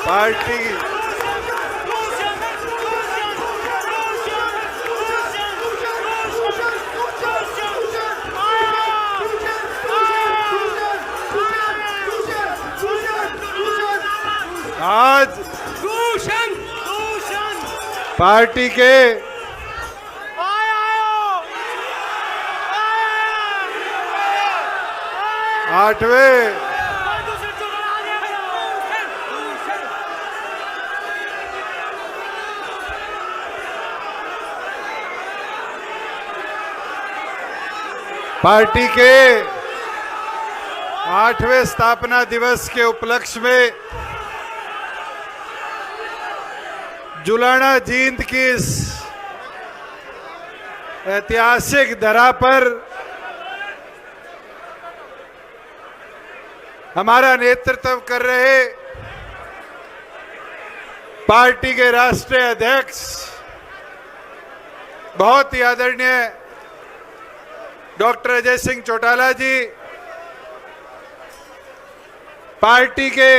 Party आज party के 8वें party के 8वें स्थापना दिवस के उपलक्ष्य में जुलाना जींद की इस ऐतिहासिक धरा पर हमारा नेतृत्व कर रहे पार्टी के राष्ट्रीय अध्यक्ष बहुत ही आदरणीय डॉक्टर अजय सिंह चौटाला जी, पार्टी के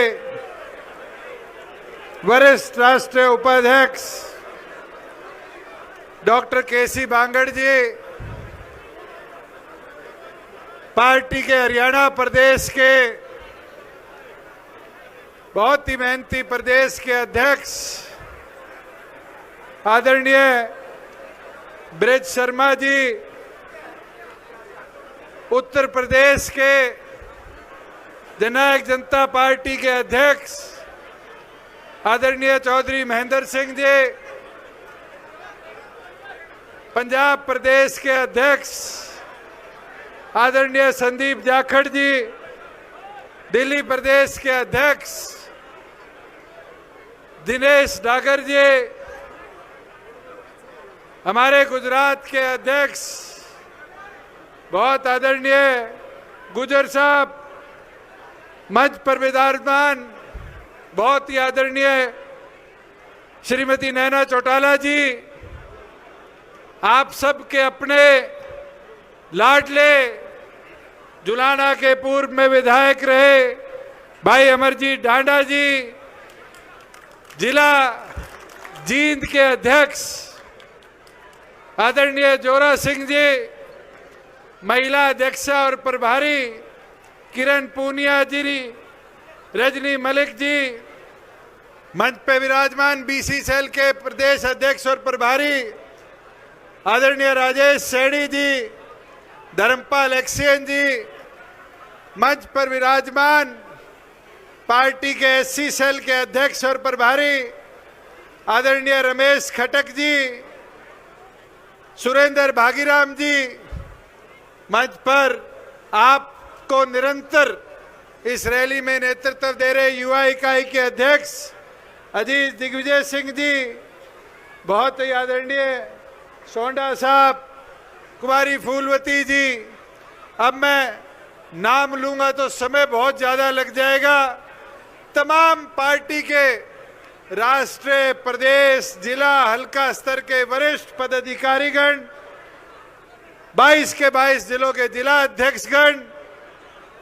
वरिष्ठ राष्ट्रीय उपाध्यक्ष डॉक्टर केसी बांगड़ जी, पार्टी के हरियाणा प्रदेश के बहुत ही मेहनती प्रदेश के अध्यक्ष आदरणीय ब्रिज शर्मा जी, उत्तर प्रदेश के जननायक जनता पार्टी के अध्यक्ष आदरणीय चौधरी महेंद्र सिंह जी, पंजाब प्रदेश के अध्यक्ष आदरणीय संदीप जाखड़ जी, दिल्ली प्रदेश के अध्यक्ष दिनेश डागर जी, हमारे गुजरात के अध्यक्ष बहुत आदरणीय गुजर साहब, मंच पर विराजमान बहुत ही आदरणीय श्रीमती नैना चौटाला जी, आप सबके अपने लाडले जुलाना के पूर्व में विधायक रहे भाई अमरजीत डांडा जी, जिला जींद के अध्यक्ष आदरणीय जोरा सिंह जी, महिला अध्यक्षा और प्रभारी किरण पूनिया जी, रजनी मलिक जी, मंच पे विराजमान बीसी सेल के प्रदेश अध्यक्ष और प्रभारी आदरणीय राजेश सैनी जी, धर्मपाल एक्सियन जी, मंच पर विराजमान पार्टी के एससी सेल के अध्यक्ष और प्रभारी आदरणीय रमेश खटक जी, सुरेंद्र भागीराम जी, मंच पर आपको निरंतर इस रैली में नेतृत्व दे रहे युवा इकाई के अध्यक्ष अजीत दिग्विजय सिंह जी, बहुत ही आदरणीय सोंडा साहब, कुमारी फूलवती जी। अब मैं नाम लूंगा तो समय बहुत ज्यादा लग जाएगा। तमाम पार्टी के राष्ट्रीय, प्रदेश, जिला, हल्का स्तर के वरिष्ठ पदाधिकारीगण, 22 के 22 जिलों के जिला अध्यक्षगण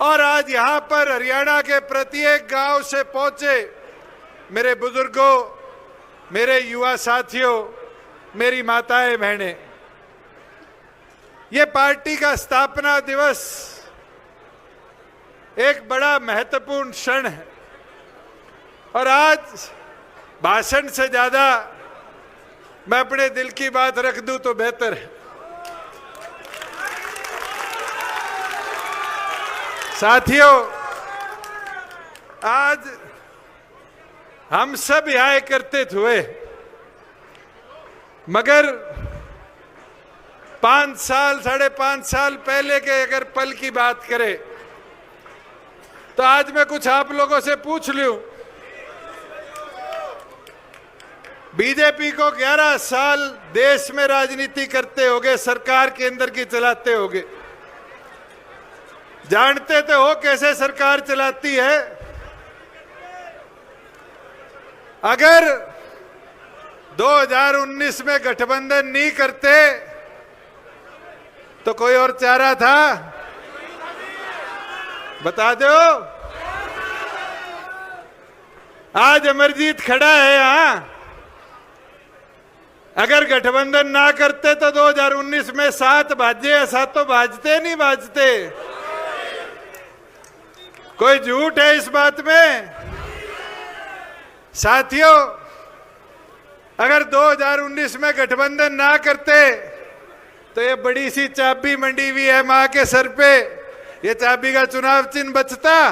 और आज यहाँ पर हरियाणा के प्रत्येक गांव से पहुंचे मेरे बुजुर्गों, मेरे युवा साथियों, मेरी माताएं बहनें, ये पार्टी का स्थापना दिवस एक बड़ा महत्वपूर्ण क्षण है और आज भाषण से ज्यादा मैं अपने दिल की बात रख दूं तो बेहतर है। साथियों, आज हम सब यहाँ एकत्रित हुए, मगर 5 साल, 5.5 साल पहले के अगर पल की बात करें तो आज मैं कुछ आप लोगों से पूछ लूं। बीजेपी को 11 साल देश में राजनीति करते होगे, सरकार केंद्र की चलाते होगे, जानते तो हो कैसे सरकार चलाती है। अगर 2019 में गठबंधन नहीं करते तो कोई और चारा था? बता दो। आज अमरजीत खड़ा है यहां। अगर गठबंधन ना करते तो 2019 में 7 भाजे, ऐसा तो भाजते नहीं भाजते। कोई झूठ है इस बात में? साथियों, अगर 2019 में गठबंधन ना करते तो ये बड़ी सी चाबी मंडी हुई है मां के सर पे, ये चाबी का चुनाव चिन्ह बचता?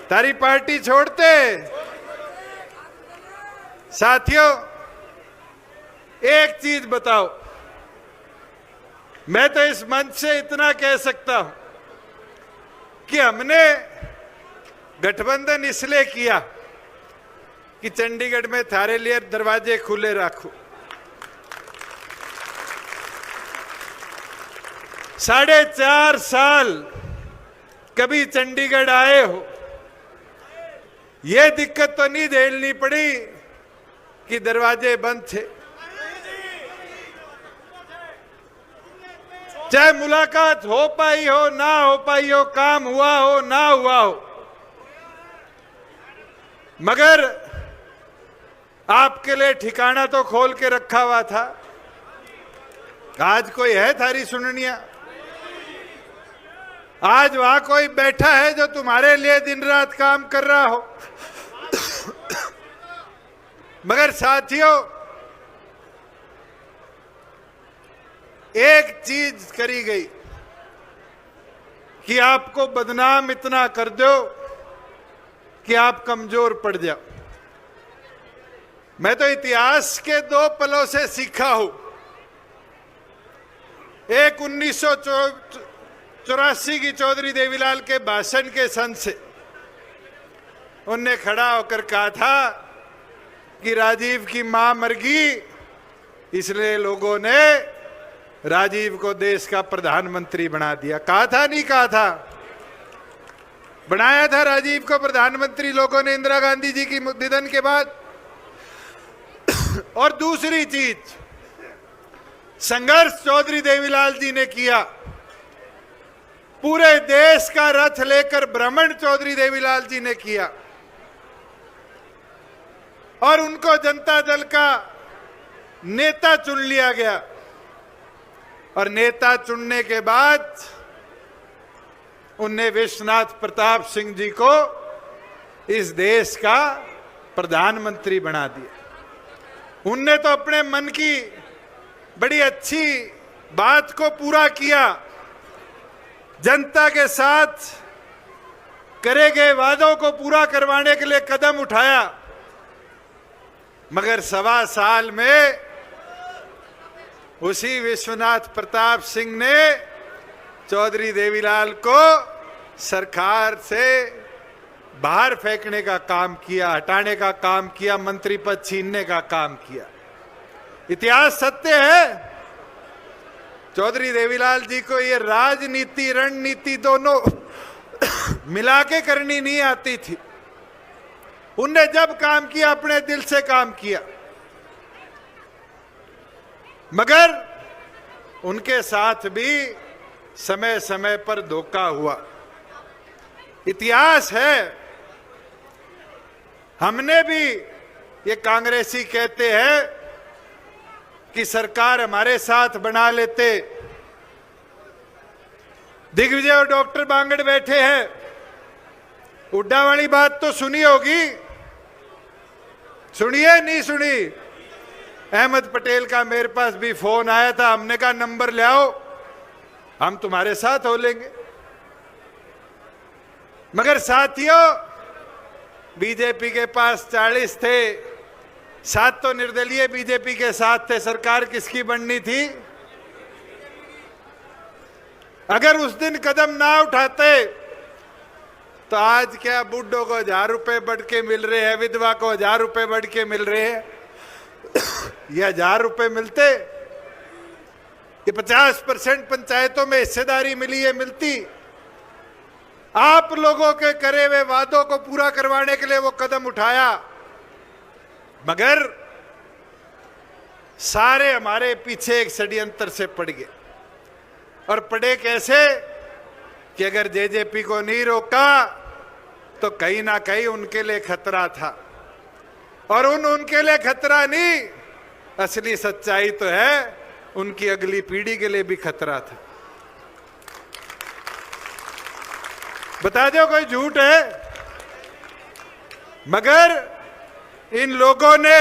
तारी पार्टी छोड़ते? साथियों, एक चीज बताओ, मैं तो इस मंच से इतना कह सकता हूं कि हमने गठबंधन इसलिए किया कि चंडीगढ़ में थारे लिए दरवाजे खुले रखो। 4.5 साल कभी चंडीगढ़ आए हो, यह दिक्कत तो नहीं झेलनी पड़ी कि दरवाजे बंद थे। चाहे मुलाकात हो पाई हो ना हो पाई हो, काम हुआ हो ना हुआ हो, मगर आपके लिए ठिकाना तो खोल के रखा हुआ था। आज कोई है थारी सुननिया? आज वहां कोई बैठा है जो तुम्हारे लिए दिन रात काम कर रहा हो? मगर साथियों, एक चीज करी गई कि आपको बदनाम इतना कर दो कि आप कमजोर पड़ जाओ। मैं तो इतिहास के 2 पलों से सीखा हूं। एक 1984 की चौधरी देवीलाल के भाषण के सन से उनने खड़ा होकर कहा था कि राजीव की मां मर गई, इसलिए लोगों ने राजीव को देश का प्रधानमंत्री बना दिया। कहा था नहीं कहा था? बनाया था राजीव को प्रधानमंत्री लोगों ने इंदिरा गांधी जी की निधन के बाद। और दूसरी चीज, संघर्ष चौधरी देवीलाल जी ने किया। पूरे देश का रथ लेकर भ्रमण चौधरी देवीलाल जी ने किया और उनको जनता दल का नेता चुन लिया गया। और नेता चुनने के बाद उनने विश्वनाथ प्रताप सिंह जी को इस देश का प्रधानमंत्री बना दिया। उनने तो अपने मन की बड़ी अच्छी बात को पूरा किया, जनता के साथ करे गए वादों को पूरा करवाने के लिए कदम उठाया। मगर 1.25 साल में उसी विश्वनाथ प्रताप सिंह ने चौधरी देवीलाल को सरकार से बाहर फेंकने का काम किया, हटाने का काम किया, मंत्री पद छीनने का काम किया। इतिहास सत्य है। चौधरी देवीलाल जी को ये राजनीति रणनीति दोनों मिला के करनी नहीं आती थी। उनने जब काम किया अपने दिल से काम किया। मगर उनके साथ भी समय समय पर धोखा हुआ। इतिहास है। हमने भी, ये कांग्रेसी कहते हैं कि सरकार हमारे साथ बना लेते। दिग्विजय और डॉक्टर बांगड़ बैठे हैं, हुड्डा वाली बात तो सुनी होगी, सुनिए नहीं सुनी? अहमद पटेल का मेरे पास भी फोन आया था, हमने कहा नंबर ले आओ, हम तुम्हारे साथ हो लेंगे। मगर साथियों, बीजेपी के पास 40 थे, 7 तो निर्दलीय बीजेपी के साथ थे। सरकार किसकी बननी थी? अगर उस दिन कदम ना उठाते तो आज क्या बुड्ढों को 1000 रुपए बढ़ के मिल रहे हैं, विधवा को 1000 रुपए बढ़ के मिल रहे हैं, ये 1000 रुपए मिलते, ये 50% पंचायतों में हिस्सेदारी मिली है, मिलती। आप लोगों के करे हुए वादों को पूरा करवाने के लिए वो कदम उठाया। मगर सारे हमारे पीछे एक षड्यंत्र से पड़ गए। और पड़े कैसे कि अगर जेजेपी को नहीं रोका तो कहीं ना कहीं उनके लिए खतरा था। और उनके लिए खतरा नहीं, असली सच्चाई तो है उनकी अगली पीढ़ी के लिए भी खतरा था। बता दो कोई झूठ है? मगर इन लोगों ने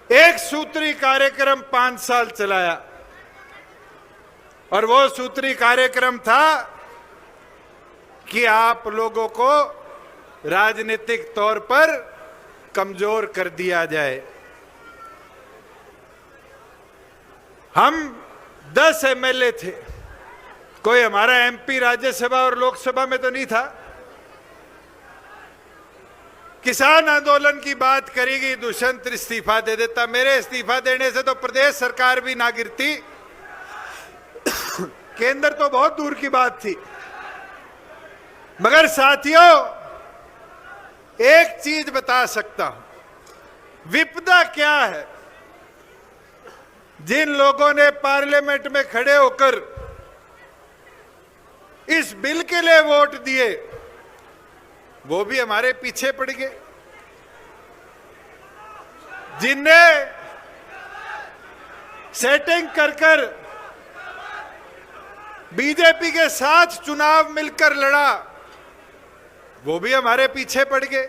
एक सूत्री कार्यक्रम 5 साल चलाया, और वो सूत्री कार्यक्रम था कि आप लोगों को राजनीतिक तौर पर कमजोर कर दिया जाए। हम 10 एमएलए थे, कोई हमारा एमपी राज्यसभा और लोकसभा में तो नहीं था। किसान आंदोलन की बात करेगी, दुष्यंत इस्तीफा दे देता। मेरे इस्तीफा देने से तो प्रदेश सरकार भी ना गिरती, केंद्र तो बहुत दूर की बात थी। मगर साथियों, एक चीज बता सकता हूं, विपदा क्या है। जिन लोगों ने पार्लियामेंट में खड़े होकर इस बिल के लिए वोट दिए, वो भी हमारे पीछे पड़ गए। जिनने सेटिंग कर बीजेपी के साथ चुनाव मिलकर लड़ा, वो भी हमारे पीछे पड़ गए।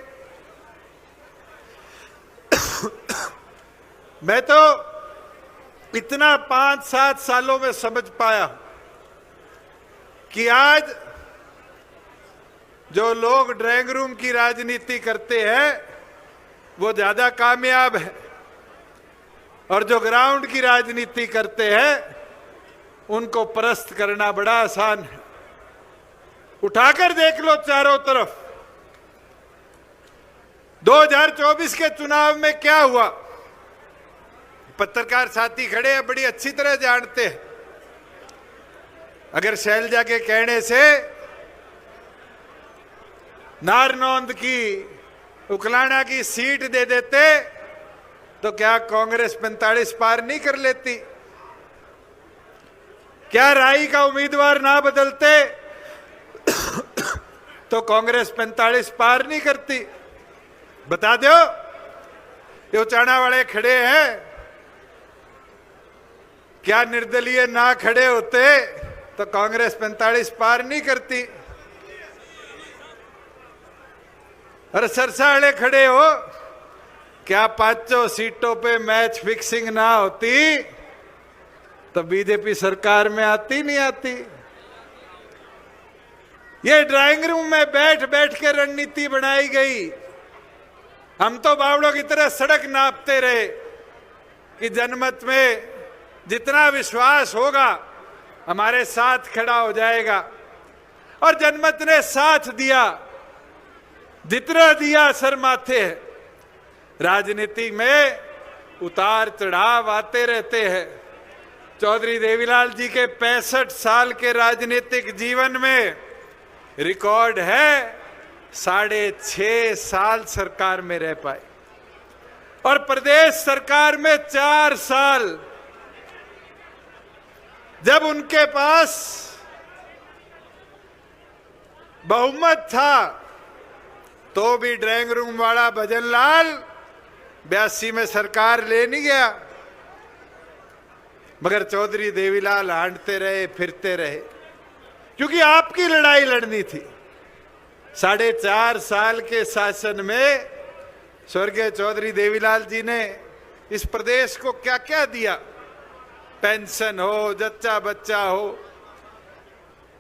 मैं तो इतना 5-7 सालों में समझ पाया कि आज जो लोग ड्राइंग रूम की राजनीति करते हैं वो ज्यादा कामयाब है, और जो ग्राउंड की राजनीति करते हैं उनको परस्त करना बड़ा आसान है। उठाकर देख लो चारों तरफ। 2024 के चुनाव में क्या हुआ, पत्रकार साथी खड़े हैं, बड़ी अच्छी तरह जानते हैं। अगर शैलजा के कहने से नारनौंद की, उकलाना की सीट दे देते तो क्या कांग्रेस 45 पार नहीं कर लेती? क्या राई का उम्मीदवार ना बदलते तो कांग्रेस 45 पार नहीं करती? बता दो। ये उचाना वाले खड़े हैं, क्या निर्दलीय ना खड़े होते तो कांग्रेस 45 पार नहीं करती? और सरसा वाले खड़े हो, क्या 5 सीटों पे मैच फिक्सिंग ना होती तो बीजेपी सरकार में आती नहीं आती? ये ड्राइंग रूम में बैठ बैठ के रणनीति बनाई गई। हम तो बावड़ों की तरह सड़क नापते रहे कि जनमत में जितना विश्वास होगा हमारे साथ खड़ा हो जाएगा, और जनमत ने साथ दिया, जितना दिया सर माथे है। राजनीति में उतार चढ़ाव आते रहते हैं। चौधरी देवीलाल जी के 65 साल के राजनीतिक जीवन में रिकॉर्ड है 6.5 साल सरकार में रह पाए, और प्रदेश सरकार में 4 साल। जब उनके पास बहुमत था तो भी ड्राइंग रूम वाला भजनलाल 82 में सरकार ले नहीं गया, मगर चौधरी देवीलाल हांटते रहे, फिरते रहे, क्योंकि आपकी लड़ाई लड़नी थी। 4.5 साल के शासन में स्वर्गीय चौधरी देवीलाल जी ने इस प्रदेश को क्या क्या दिया। पेंशन हो, जच्चा बच्चा हो,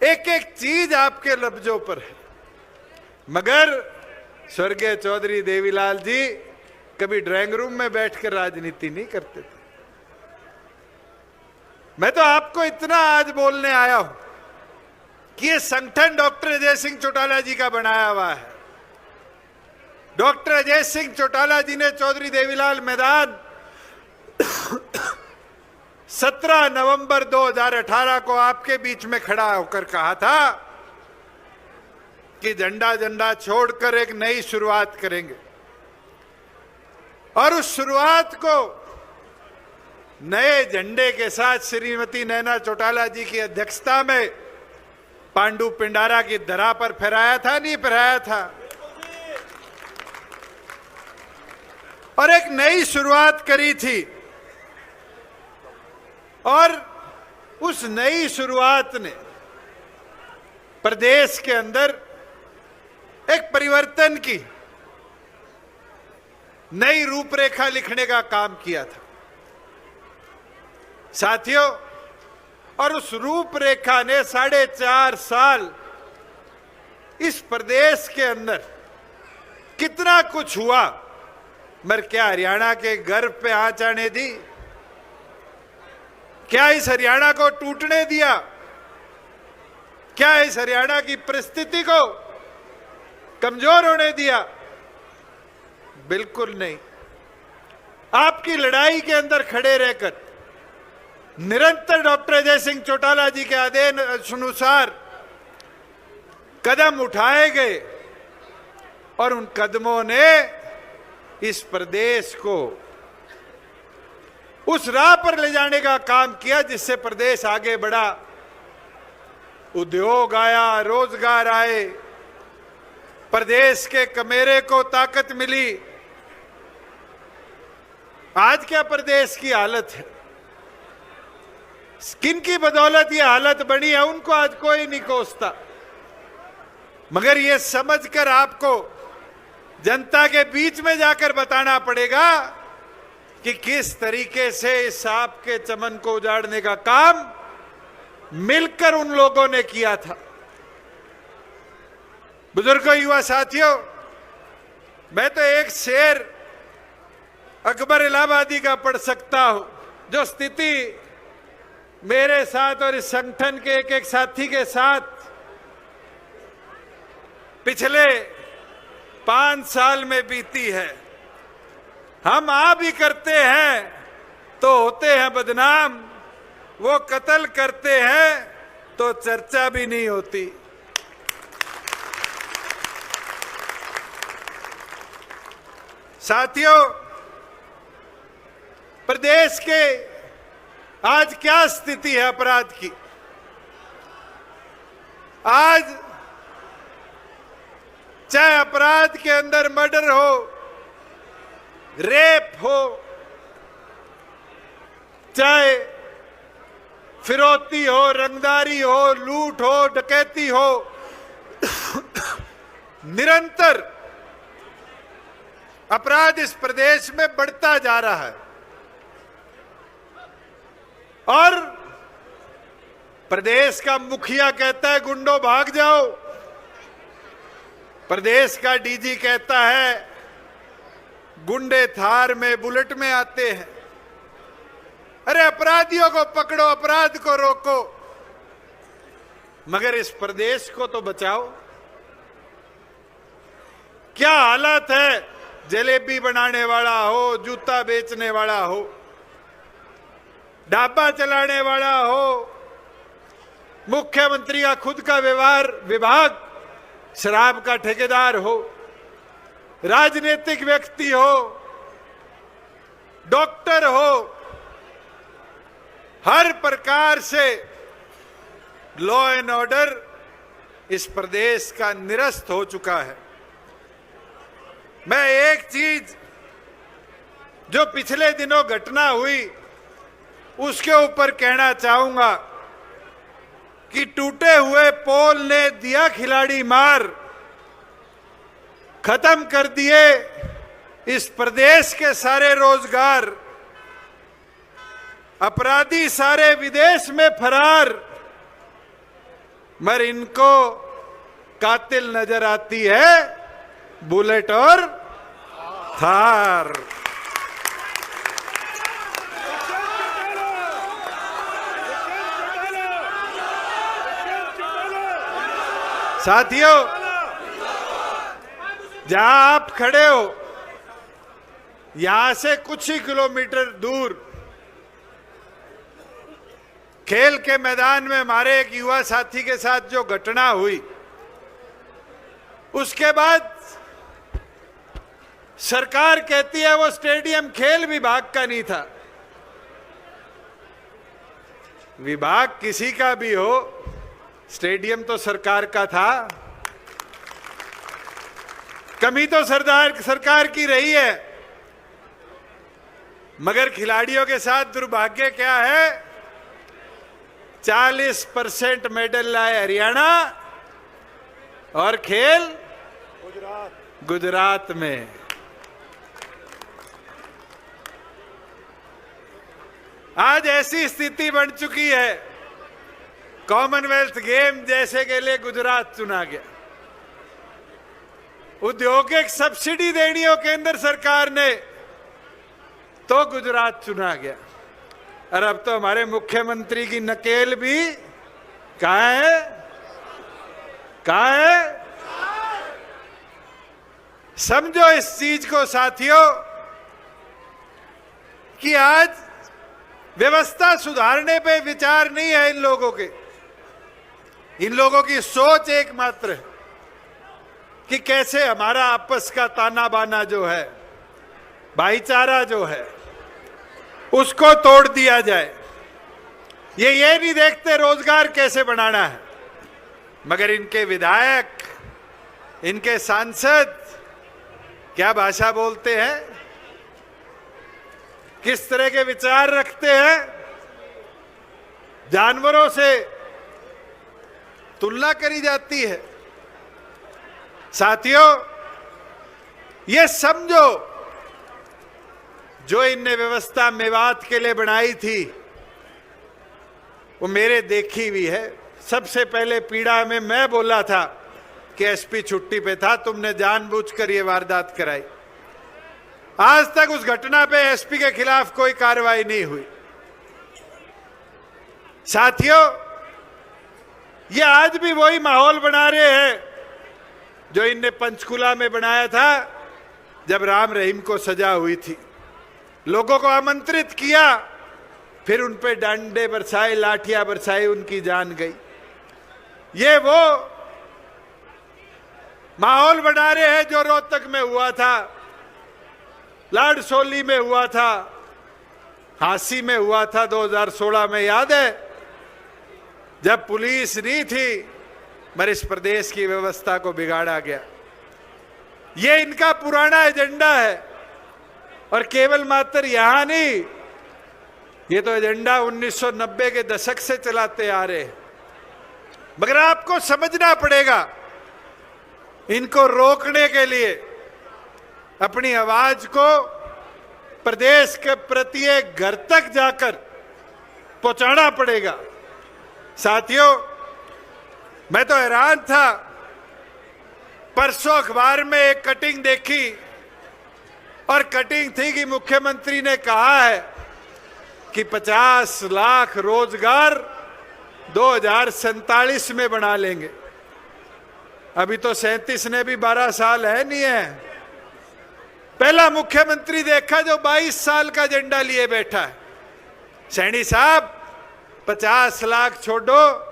एक एक चीज आपके लफ्जों पर है। मगर स्वर्गीय चौधरी देवीलाल जी कभी ड्राइंग रूम में बैठकर राजनीति नहीं करते थे। मैं तो आपको इतना आज बोलने आया हूं कि ये संगठन डॉक्टर अजय सिंह चौटाला जी का बनाया हुआ है। डॉक्टर अजय सिंह चौटाला जी ने चौधरी देवीलाल मैदान 17 नवंबर 2018 को आपके बीच में खड़ा होकर कहा था कि झंडा झंडा छोड़कर एक नई शुरुआत करेंगे, और उस शुरुआत को नए झंडे के साथ श्रीमती नैना चौटाला जी की अध्यक्षता में पांडु पिंडारा की धरा पर फहराया था, नहीं फहराया था? और एक नई शुरुआत करी थी, और उस नई शुरुआत ने प्रदेश के अंदर एक परिवर्तन की नई रूपरेखा लिखने का काम किया था साथियों। और उस रूपरेखा ने 4.5 साल इस प्रदेश के अंदर कितना कुछ हुआ, मगर क्या हरियाणा के गर्व पे आंच आने दी? क्या इस हरियाणा को टूटने दिया? क्या इस हरियाणा की परिस्थिति को कमजोर होने दिया? बिल्कुल नहीं। आपकी लड़ाई के अंदर खड़े रहकर निरंतर डॉक्टर अजय सिंह चौटाला जी के आदेश अनुसार कदम उठाए गए, और उन कदमों ने इस प्रदेश को उस राह पर ले जाने का काम किया जिससे प्रदेश आगे बढ़ा। उद्योग आया, रोजगार आए, प्रदेश के कमेरे को ताकत मिली। आज क्या प्रदेश की हालत है, किनकी बदौलत ये हालत बनी है, उनको आज कोई नहीं कोसता। मगर ये समझकर आपको जनता के बीच में जाकर बताना पड़ेगा कि किस तरीके से इस सांप के चमन को उजाड़ने का काम मिलकर उन लोगों ने किया था। बुजुर्गों, युवा साथियों, मैं तो एक शेर अकबर इलाहाबादी का पढ़ सकता हूं, जो स्थिति मेरे साथ और इस संगठन के एक एक साथी के साथ पिछले 5 साल में बीती है। हम आ भी करते हैं तो होते हैं बदनाम, वो कत्ल करते हैं तो चर्चा भी नहीं होती। साथियों, प्रदेश के आज क्या स्थिति है अपराध की? आज चाहे अपराध के अंदर मर्डर हो, रेप हो, चाहे फिरौती हो, रंगदारी हो, लूट हो, डकैती हो, निरंतर अपराध इस प्रदेश में बढ़ता जा रहा है। और प्रदेश का मुखिया कहता है गुंडों भाग जाओ, प्रदेश का डीजी कहता है गुंडे थार में, बुलेट में आते हैं। अरे अपराधियों को पकड़ो, अपराध को रोको, मगर इस प्रदेश को तो बचाओ। क्या हालत है, जलेबी बनाने वाला हो, जूता बेचने वाला हो, ढाबा चलाने वाला हो, मुख्यमंत्री का खुद का व्यवहार विभाग शराब का ठेकेदार हो, राजनीतिक व्यक्ति हो, डॉक्टर हो, हर प्रकार से लॉ एंड ऑर्डर इस प्रदेश का निरस्त हो चुका है। मैं एक चीज जो पिछले दिनों घटना हुई उसके ऊपर कहना चाहूंगा कि टूटे हुए पोल ने दिया खिलाड़ी मार, खत्म कर दिए इस प्रदेश के सारे रोजगार, अपराधी सारे विदेश में फरार, मगर इनको कातिल नजर आती है बुलेट और थार। साथियों, जहां आप खड़े हो, यहां से कुछ ही किलोमीटर दूर खेल के मैदान में हमारे एक युवा साथी के साथ जो घटना हुई, उसके बाद सरकार कहती है वो स्टेडियम खेल विभाग का नहीं था। विभाग किसी का भी हो, स्टेडियम तो सरकार का था, कमी तो सरकार की रही है, मगर खिलाड़ियों के साथ दुर्भाग्य क्या है, 40% मेडल लाए हरियाणा और खेल गुजरात में। आज ऐसी स्थिति बन चुकी है, कॉमनवेल्थ गेम जैसे के लिए गुजरात चुना गया, औद्योगिक सब्सिडी देनी हो केंद्र सरकार ने तो गुजरात चुना गया। और अब तो हमारे मुख्यमंत्री की नकेल भी कहां है? समझो इस चीज को साथियों कि आज व्यवस्था सुधारने पे विचार नहीं है इन लोगों के। इन लोगों की सोच एकमात्र है कि कैसे हमारा आपस का ताना बाना जो है, भाईचारा जो है, उसको तोड़ दिया जाए। ये नहीं देखते रोजगार कैसे बनाना है। मगर इनके विधायक, इनके सांसद क्या भाषा बोलते हैं, किस तरह के विचार रखते हैं, जानवरों से तुलना करी जाती है। साथियों, ये समझो जो इनने व्यवस्था मेवात के लिए बनाई थी वो मेरे देखी हुई है। सबसे पहले पीड़ा में मैं बोला था कि एसपी छुट्टी पे था, तुमने जानबूझकर ये वारदात कराई। आज तक उस घटना पे एसपी के खिलाफ कोई कार्रवाई नहीं हुई। साथियों, ये आज भी वही माहौल बना रहे हैं जो इनने पंचकुला में बनाया था जब राम रहीम को सजा हुई थी। लोगों को आमंत्रित किया, फिर उन पे डंडे बरसाए, लाठियां बरसाई, उनकी जान गई। ये वो माहौल बना रहे हैं जो रोहतक में हुआ था, लाडसोली में हुआ था, हांसी में हुआ था 2016 में, याद है, जब पुलिस नहीं थी मगर इस प्रदेश की व्यवस्था को बिगाड़ा गया। ये इनका पुराना एजेंडा है और केवल मात्र यहां नहीं, ये तो एजेंडा 1990 के दशक से चलाते आ रहे हैं। मगर आपको समझना पड़ेगा, इनको रोकने के लिए अपनी आवाज को प्रदेश के प्रत्येक घर तक जाकर पहुंचाना पड़ेगा। साथियों, मैं तो हैरान था, परसों अखबार में एक कटिंग देखी और कटिंग थी कि मुख्यमंत्री ने कहा है कि 50 लाख रोजगार 2047 में बना लेंगे। अभी तो 37 ने भी 12 साल है नहीं है। पहला मुख्यमंत्री देखा जो 22 साल का एजेंडा लिए बैठा है। सैनी साहब, 50 लाख छोड़ो,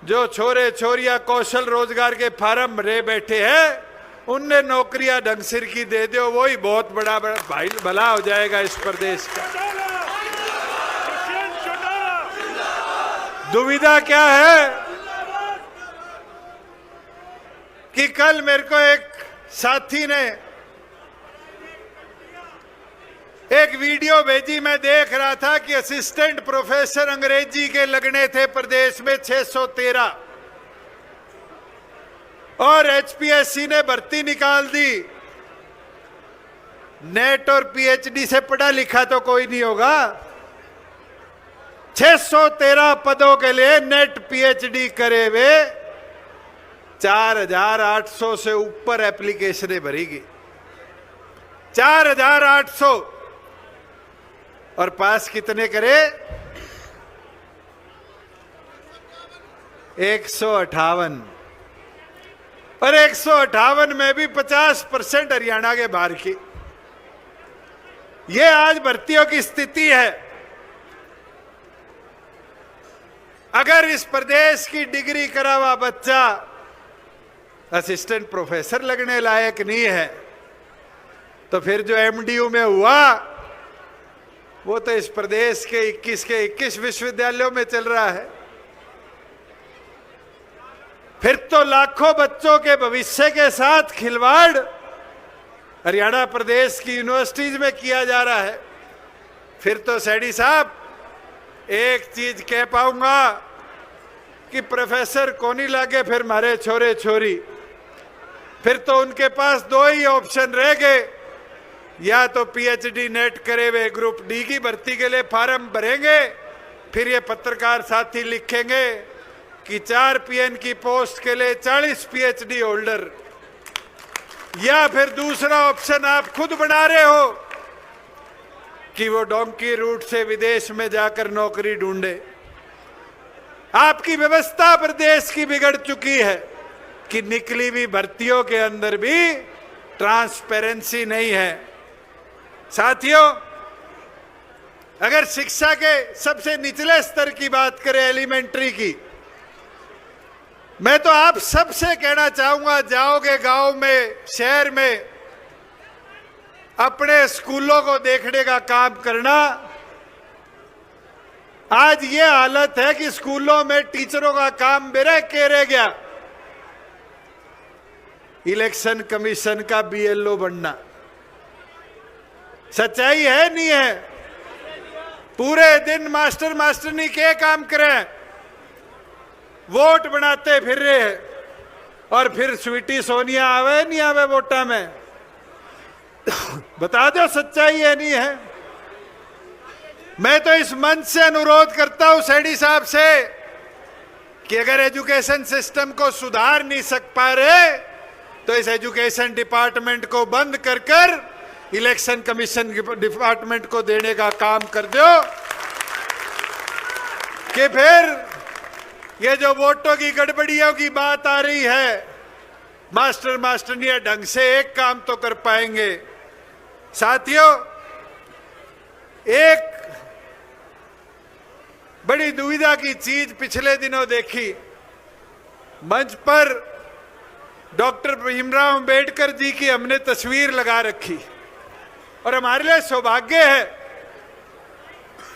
जो छोरे छोरियां कौशल रोजगार के फार्म भरे बैठे हैं उनने नौकरियां ढंग सिर की दे दो, वही बहुत बड़ा भाई भला हो जाएगा इस प्रदेश का। दुविधा क्या है कि कल मेरे को एक साथी ने एक वीडियो भेजी, मैं देख रहा था कि असिस्टेंट प्रोफेसर अंग्रेजी के लगने थे प्रदेश में 613 और एचपीएससी ने भर्ती निकाल दी। नेट और पीएचडी से पढ़ा लिखा तो कोई नहीं होगा। 613 पदों के लिए नेट पीएचडी करे हुए 4800 से ऊपर एप्लीकेशनें भरी गई। 4800 और पास कितने करे? 158। और 158 में भी 50% हरियाणा के बाहर की। ये आज भर्तियों की स्थिति है। अगर इस प्रदेश की डिग्री करा हुआ बच्चा असिस्टेंट प्रोफेसर लगने लायक नहीं है तो फिर जो एमडीयू में हुआ वो तो इस प्रदेश के 21 विश्वविद्यालयों में चल रहा है। फिर तो लाखों बच्चों के भविष्य के साथ खिलवाड़ हरियाणा प्रदेश की यूनिवर्सिटीज में किया जा रहा है। फिर तो सैडी साहब एक चीज कह पाऊंगा कि प्रोफेसर कोनी लागे फिर मारे छोरे छोरी। फिर तो उनके पास दो ही ऑप्शन रह गए, या तो पीएचडी नेट करे हुए ग्रुप डी की भर्ती के लिए फार्म भरेंगे, फिर ये पत्रकार साथी लिखेंगे कि 4 पीएन की पोस्ट के लिए 40 पीएचडी होल्डर, या फिर दूसरा ऑप्शन आप खुद बना रहे हो कि वो डोंकी रूट से विदेश में जाकर नौकरी ढूंढे। आपकी व्यवस्था प्रदेश की बिगड़ चुकी है कि निकली हुई भर्तियों के अंदर भी ट्रांसपेरेंसी नहीं है। साथियों, अगर शिक्षा के सबसे निचले स्तर की बात करें, एलिमेंट्री की, मैं तो आप सबसे कहना चाहूंगा, जाओगे गांव में, शहर में, अपने स्कूलों को देखने का काम करना। आज ये हालत है कि स्कूलों में टीचरों का काम बेरे के रह गया, इलेक्शन कमीशन का बीएलओ बनना। सच्चाई है नहीं है? पूरे दिन मास्टर मास्टरनी के काम करें, वोट बनाते फिर रहे हैं, और फिर स्वीटी सोनिया आवे नहीं आवे वोटा में। बता दो सच्चाई है नहीं है? मैं तो इस मंच से अनुरोध करता हूं सैडी साहब से कि अगर एजुकेशन सिस्टम को सुधार नहीं पा रहे तो इस एजुकेशन डिपार्टमेंट को बंद कर इलेक्शन कमीशन डिपार्टमेंट को देने का काम कर दो, कि फिर ये जो वोटों की गड़बड़ियों की बात आ रही है, मास्टर मास्टरनियां ढंग से एक काम तो कर पाएंगे। साथियों, एक बड़ी दुविधा की चीज पिछले दिनों देखी, मंच पर डॉक्टर भीमराव अंबेडकर जी की हमने तस्वीर लगा रखी, और हमारे लिए सौभाग्य है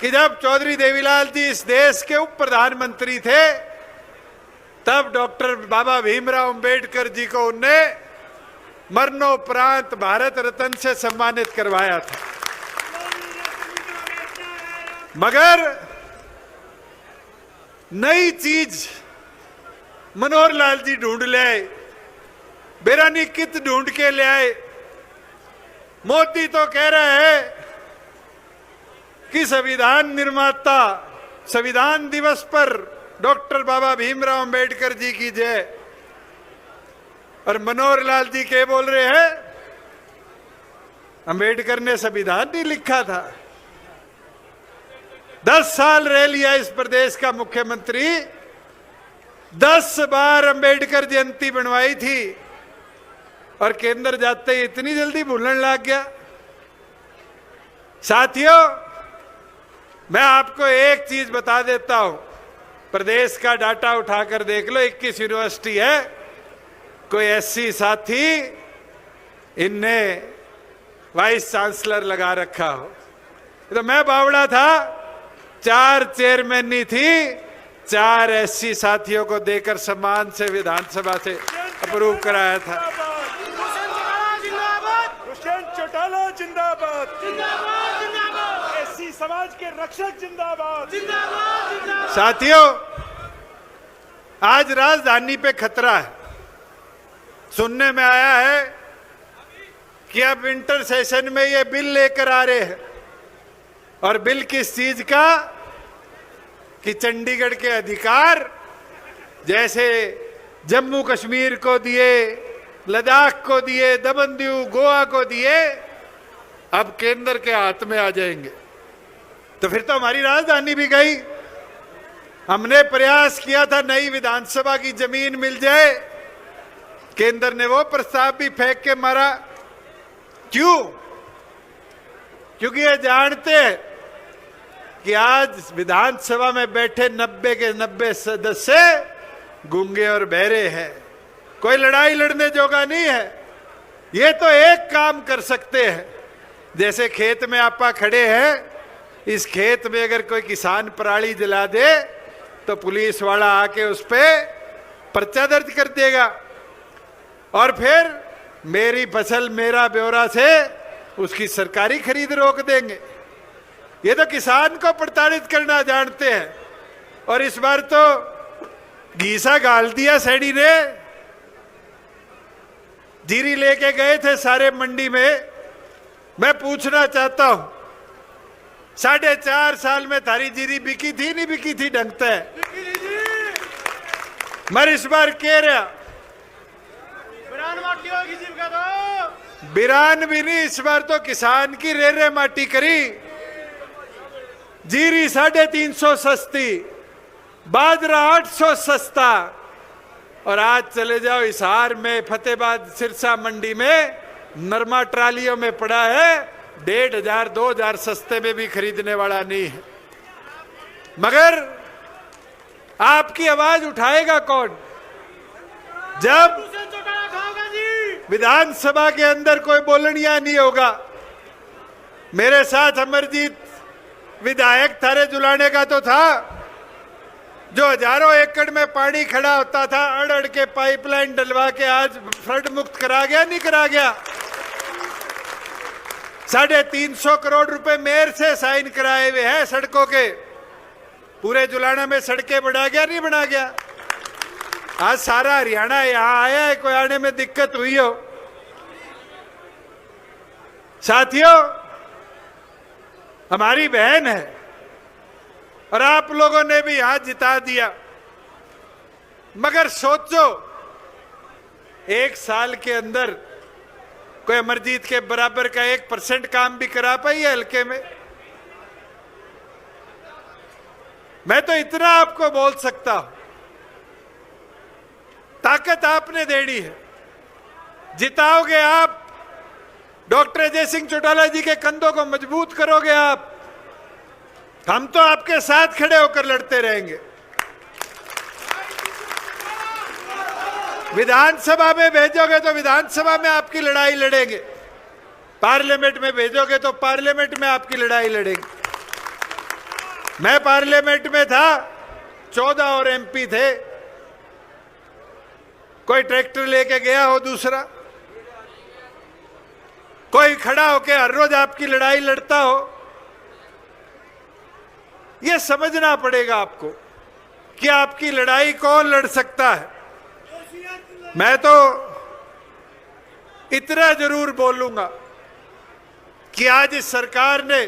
कि जब चौधरी देवीलाल जी इस देश के उप प्रधानमंत्री थे, तब डॉक्टर बाबा भीमराव अंबेडकर जी को उनने मरणोपरांत भारत रत्न से सम्मानित करवाया था। मगर नई चीज मनोहर लाल जी ढूंढ ले आए, बेरानी कित ढूंढ के ले आए। मोदी तो कह रहे हैं कि संविधान निर्माता संविधान दिवस पर डॉक्टर बाबा भीमराव अंबेडकर जी की जय, और मनोहर लाल जी के बोल रहे हैं अंबेडकर ने संविधान नहीं लिखा था। 10 साल रह लिया इस प्रदेश का मुख्यमंत्री, 10 बार अंबेडकर जयंती बनवाई थी, और केंद्र जाते ही इतनी जल्दी भूलने लग गया। साथियों, मैं आपको एक चीज बता देता हूं, प्रदेश का डाटा उठाकर देख लो, 21 यूनिवर्सिटी है, कोई ऐसी साथी इनने वाइस चांसलर लगा रखा हो। तो मैं बावड़ा था, 4 चेयरमैन थी, 4 ऐसी साथियों को देकर सम्मान से विधानसभा से अप्रूव कराया था। चौटाला जिंदाबाद, एससी समाज के रक्षक जिंदाबाद। साथियों, आज राजधानी पे खतरा है। सुनने में आया है कि अब विंटर सेशन में ये बिल लेकर आ रहे हैं, और बिल किस चीज का? कि चंडीगढ़ के अधिकार जैसे जम्मू कश्मीर को दिए, लद्दाख को दिए, दमन दीव, गोवा को दिए, अब केंद्र के हाथ में आ जाएंगे। तो फिर तो हमारी राजधानी भी गई। हमने प्रयास किया था नई विधानसभा की जमीन मिल जाए, केंद्र ने वो प्रस्ताव भी फेंक के मारा। क्यों? क्योंकि ये जानते हैं कि आज विधानसभा में बैठे 90 के 90 सदस्य गूंगे और बहरे हैं, कोई लड़ाई लड़ने जोगा नहीं है। ये तो एक काम कर सकते हैं, जैसे खेत में आपा खड़े हैं, इस खेत में अगर कोई किसान पराली जला दे तो पुलिस वाला आके उस पे पर्चा दर्ज कर देगा और फिर मेरी फसल मेरा ब्यौरा से उसकी सरकारी खरीद रोक देंगे। ये तो किसान को प्रताड़ित करना जानते हैं। और इस बार तो घीसा गाल दिया सैनी ने। जीरी लेके गए थे सारे मंडी में। मैं पूछना चाहता हूं, 4.5 साल में थारी जीरी बिकी थी नहीं बिकी थी ढंगता है? मर इस बार कह रहा बिरान भी नहीं, इस बार तो किसान की रेरे माटी करी। जीरी 350 सस्ती, बाजरा 800 सस्ता। और आज चले जाओ हिसार में, फतेहाबाद सिरसा मंडी में नरमा ट्रालियों में पड़ा है। 1500 2000 सस्ते में भी खरीदने वाला नहीं है। मगर आपकी आवाज उठाएगा कौन जब विधानसभा के अंदर कोई बोलनिया नहीं होगा? मेरे साथ अमरजीत विधायक थारे जुलाने का तो था, जो हजारों एकड़ में पानी खड़ा होता था, अड़ अड़ के पाइपलाइन डलवा के आज फ्लड मुक्त करा गया नहीं करा गया? 350 करोड़ रुपए मेयर से साइन कराए हुए हैं सड़कों के। पूरे जुलाना में सड़कें बना गया नहीं बना गया? आज सारा हरियाणा यहां आया है, कोई आने में दिक्कत हुई हो? साथियों, हमारी बहन है और आप लोगों ने भी हाथ जिता दिया। मगर सोचो, 1 साल के अंदर कोई अमरजीत के बराबर का 1% काम भी करा पाई है हल्के में? मैं तो इतना आपको बोल सकता हूं, ताकत आपने देनी है। जिताओगे आप, डॉक्टर अजय सिंह चौटाला जी के कंधों को मजबूत करोगे आप, हम तो आपके साथ खड़े होकर लड़ते रहेंगे। विधानसभा में भेजोगे तो विधानसभा में आपकी लड़ाई लड़ेंगे, पार्लियामेंट में भेजोगे तो पार्लियामेंट में आपकी लड़ाई लड़ेंगे। मैं पार्लियामेंट में था, 14 और एमपी थे। कोई ट्रैक्टर लेके गया हो दूसरा, कोई खड़ा होके हर रोज आपकी लड़ाई लड़ता हो? यह समझना पड़ेगा आपको कि आपकी लड़ाई कौन लड़ सकता है। मैं तो इतना जरूर बोलूंगा कि आज इस सरकार ने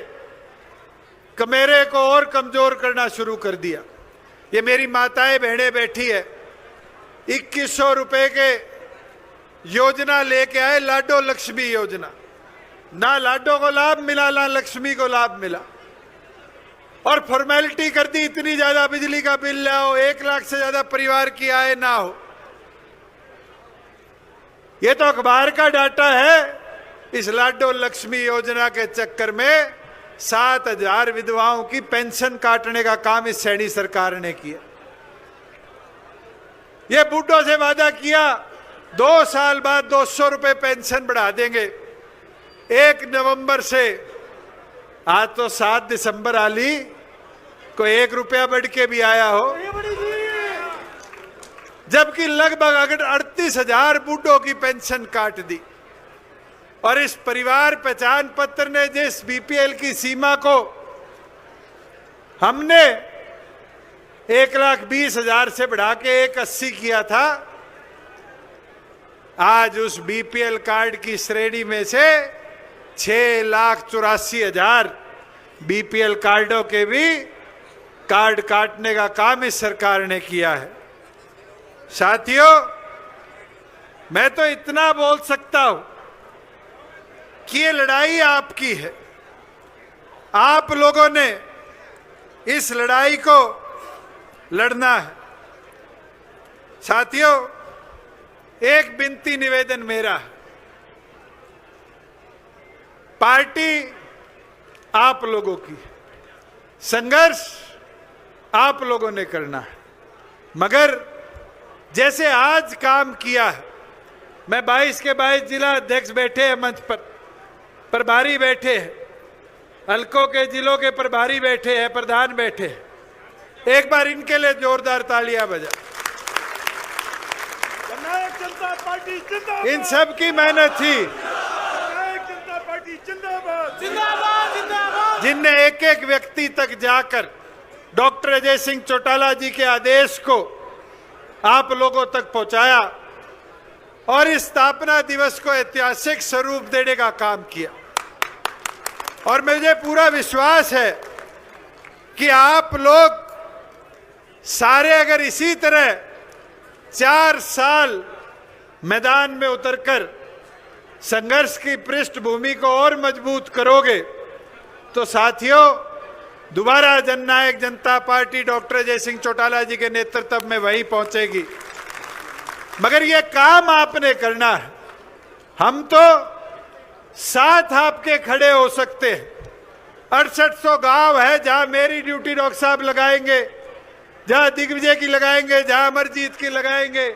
कमेरे को और कमजोर करना शुरू कर दिया। ये मेरी माताएं बहनें बैठी है, 2100 रुपए के योजना लेके आए, लाडो लक्ष्मी योजना। ना लाडो को लाभ मिला ना लक्ष्मी को लाभ मिला, और फॉर्मेलिटी कर दी, इतनी ज्यादा बिजली का बिल लाओ, 1 लाख से ज्यादा परिवार की आय ना हो। ये तो अखबार का डाटा है। इस लाडो लक्ष्मी योजना के चक्कर में 7000 विधवाओं की पेंशन काटने का काम इस सैनी सरकार ने किया। ये बूढ़ों से वादा किया 2 साल बाद 200 रुपए पेंशन बढ़ा देंगे 1 नवंबर से। आज तो 7 दिसंबर आली, कोई 1 रुपया बढ़ के भी आया हो, जबकि लगभग अगर 38,000 बूढ़ों की पेंशन काट दी। और इस परिवार पहचान पत्र ने जिस बीपीएल की सीमा को हमने 1,20,000 से बढ़ा के 1,80 किया था, आज उस बीपीएल कार्ड की श्रेणी में से 6,84,000 बीपीएल कार्डों के भी कार्ड काटने का काम इस सरकार ने किया है। साथियों, मैं तो इतना बोल सकता हूं कि ये लड़ाई आपकी है। आप लोगों ने इस लड़ाई को लड़ना है। साथियों, एक विनती निवेदन मेरा है, पार्टी आप लोगों की, संघर्ष आप लोगों ने करना है। मगर जैसे आज काम किया है, मैं 22 के 22 जिला अध्यक्ष बैठे हैं मंच पर, प्रभारी बैठे हैं, हल्कों के जिलों के प्रभारी बैठे हैं, प्रधान बैठे हैं। एक बार इनके लिए जोरदार तालियां बजा। पार्टी जिंदाबाद, इन सब की मेहनत थी, जननायक जनता पार्टी जिंदाबाद, जिंदाबाद जिंदाबाद। जिनने एक एक व्यक्ति तक जाकर डॉक्टर अजय सिंह चौटाला जी के आदेश को आप लोगों तक पहुंचाया और इस स्थापना दिवस को ऐतिहासिक स्वरूप देने का काम किया। और मुझे पूरा विश्वास है कि आप लोग सारे अगर इसी तरह 4 साल मैदान में उतरकर संघर्ष की पृष्ठभूमि को और मजबूत करोगे तो साथियों दोबारा जननायक जनता पार्टी डॉक्टर अजय सिंह चौटाला जी के नेतृत्व में वहीं पहुंचेगी। मगर यह काम आपने करना है। हम तो साथ आपके खड़े हो सकते हैं। 6800 गांव है जहां मेरी ड्यूटी डॉक्टर साहब लगाएंगे, जहां दिग्विजय की लगाएंगे, जहां अमरजीत की लगाएंगे,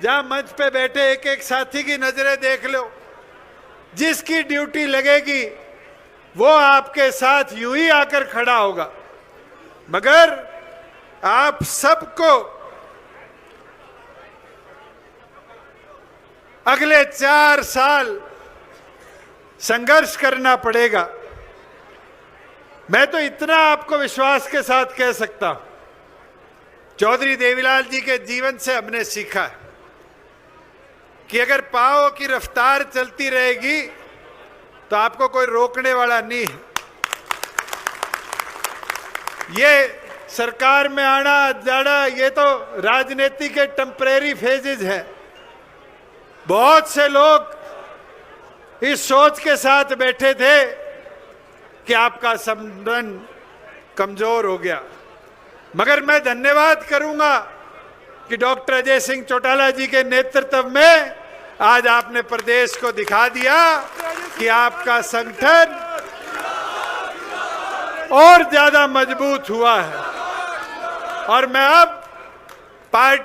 जहां मंच पे बैठे एक एक साथी की नजरें देख लो। जिसकी ड्यूटी लगेगी वो आपके साथ यूं ही आकर खड़ा होगा। मगर आप सबको अगले 4 साल संघर्ष करना पड़ेगा। मैं तो इतना आपको विश्वास के साथ कह सकता हूं, चौधरी देवीलाल जी के जीवन से हमने सीखा है कि अगर पांव की रफ्तार चलती रहेगी तो आपको कोई रोकने वाला नहीं है। ये सरकार में आना जाना ये तो राजनीति के टेम्परेरी फेजेज है। बहुत से लोग इस सोच के साथ बैठे थे कि आपका संबंध कमजोर हो गया। मगर मैं धन्यवाद करूंगा कि डॉक्टर अजय सिंह चौटाला जी के नेतृत्व में आज आपने प्रदेश को दिखा दिया कि आपका संगठन और ज्यादा मजबूत हुआ है। और मैं अब पार्टी